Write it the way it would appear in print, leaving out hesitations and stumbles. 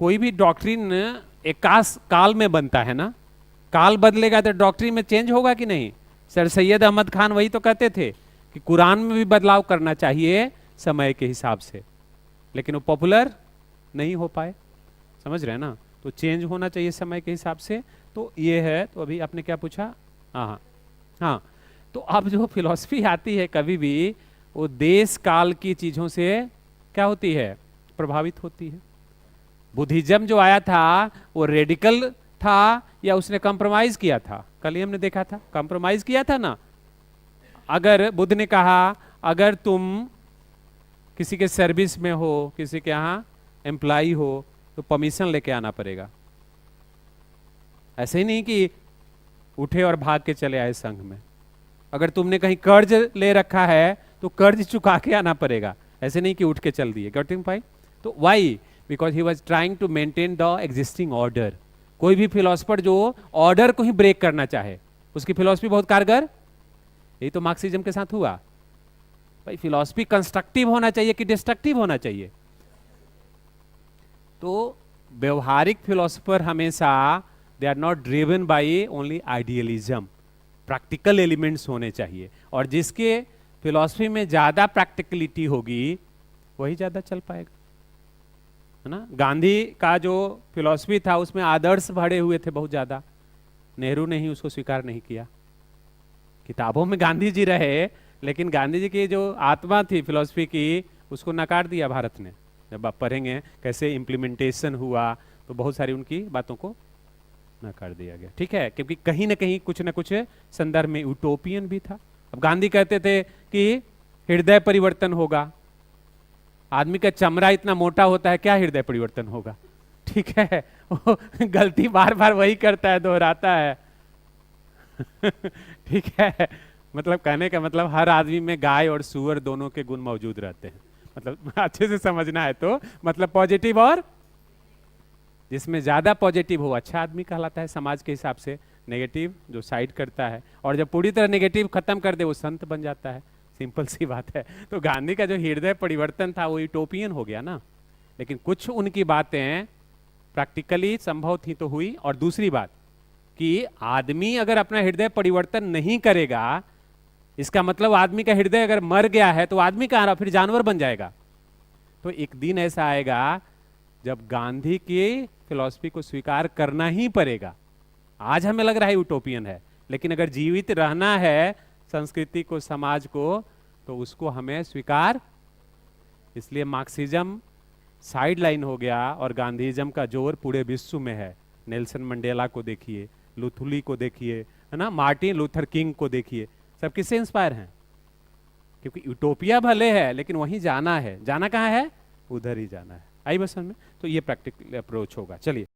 कोई भी डॉक्ट्रिन एक काल में बनता है ना, काल बदलेगा तो डॉक्ट्रिन में चेंज होगा कि नहीं। सर सैयद अहमद खान वही तो कहते थे कि कुरान में भी बदलाव करना चाहिए समय के हिसाब से, लेकिन वो पॉपुलर नहीं हो पाए, समझ रहे हैं ना। तो चेंज होना चाहिए समय के हिसाब से। तो ये है। तो अभी आपने क्या पूछा? हाँ हाँ। तो अब जो फिलॉसफी आती है कभी भी, वो देश काल की चीजों से क्या होती है? प्रभावित होती है। बुद्धिज्म जो आया था वो रेडिकल था या उसने कंप्रोमाइज किया था? कल ही हमने देखा था, कंप्रोमाइज किया था ना। अगर बुद्ध ने कहा अगर तुम किसी के सर्विस में हो, किसी के यहाँ एम्प्लॉय हो, तो परमिशन लेके आना पड़ेगा। ऐसे ही नहीं कि उठे और भाग के चले आए संघ में। अगर तुमने कहीं कर्ज ले रखा है तो कर्ज चुका के आना पड़ेगा, ऐसे नहीं कि उठ के चल दिए। Getting point? तो why? Because he was trying to maintain the existing order. कोई भी फिलोसफर जो ऑर्डर को ही ब्रेक करना चाहे, उसकी फिलोसफी बहुत कारगर। यही तो मार्क्सिज्म के साथ हुआ भाई। फिलोसफी कंस्ट्रक्टिव होना चाहिए कि डिस्ट्रक्टिव होना चाहिए? तो व्यवहारिक फिलोसफर हमेशा they are not driven by only idealism, practical elements होने चाहिए। और जिसके फिलॉसफी में ज्यादा प्रैक्टिकलिटी होगी वही ज्यादा चल पाएगा, है ना। गांधी का जो फिलॉसफी था उसमें आदर्श भरे हुए थे बहुत ज्यादा। नेहरू ने ही उसको स्वीकार नहीं किया। किताबों में गांधी जी रहे, लेकिन गांधी जी की जो आत्मा थी फिलॉसफी की, उसको नकार दिया भारत ने। जब आप पढ़ेंगे कैसे इम्प्लीमेंटेशन हुआ, तो बहुत सारी उनकी बातों को नकार दिया गया। ठीक है, क्योंकि कहीं ना कहीं कुछ ना कुछ संदर्भ में यूटोपियन भी था। अब गांधी कहते थे कि हृदय परिवर्तन होगा। आदमी का चमड़ा इतना मोटा होता है, क्या हृदय परिवर्तन होगा? ठीक है, वो गलती बार बार वही करता है, दोहराता है। ठीक है, मतलब कहने का मतलब हर आदमी में गाय और सूअर दोनों के गुण मौजूद रहते हैं। मतलब अच्छे से समझना है तो मतलब पॉजिटिव, और जिसमें ज्यादा पॉजिटिव हो अच्छा आदमी कहलाता है समाज के हिसाब से। नेगेटिव जो साइड करता है, और जब पूरी तरह नेगेटिव खत्म कर दे वो संत बन जाता है। सिंपल सी बात है। तो गांधी का जो हृदय परिवर्तन था वो यूटोपियन हो गया ना। लेकिन कुछ उनकी बातें प्रैक्टिकली संभव थी तो हुई। और दूसरी बात कि आदमी अगर अपना हृदय परिवर्तन नहीं करेगा, इसका मतलब आदमी का हृदय अगर मर गया है तो आदमी कहाँ रहा, फिर जानवर बन जाएगा। तो एक दिन ऐसा आएगा जब गांधी की फिलॉसफी को स्वीकार करना ही पड़ेगा। आज हमें लग रहा है यूटोपियन है, लेकिन अगर जीवित रहना है संस्कृति को, समाज को, तो उसको हमें स्वीकार। इसलिए मार्क्सिज्म साइड लाइन हो गया और गांधीज्म का जोर पूरे विश्व में है। नेल्सन मंडेला को देखिए, लुथुली को देखिए, है ना, मार्टिन लूथर किंग को देखिए, सब किससे इंस्पायर हैं? क्योंकि यूटोपिया भले है लेकिन वहीं जाना है। जाना कहाँ है? उधर ही जाना है। आई बस में। तो ये प्रैक्टिकल अप्रोच होगा। चलिए।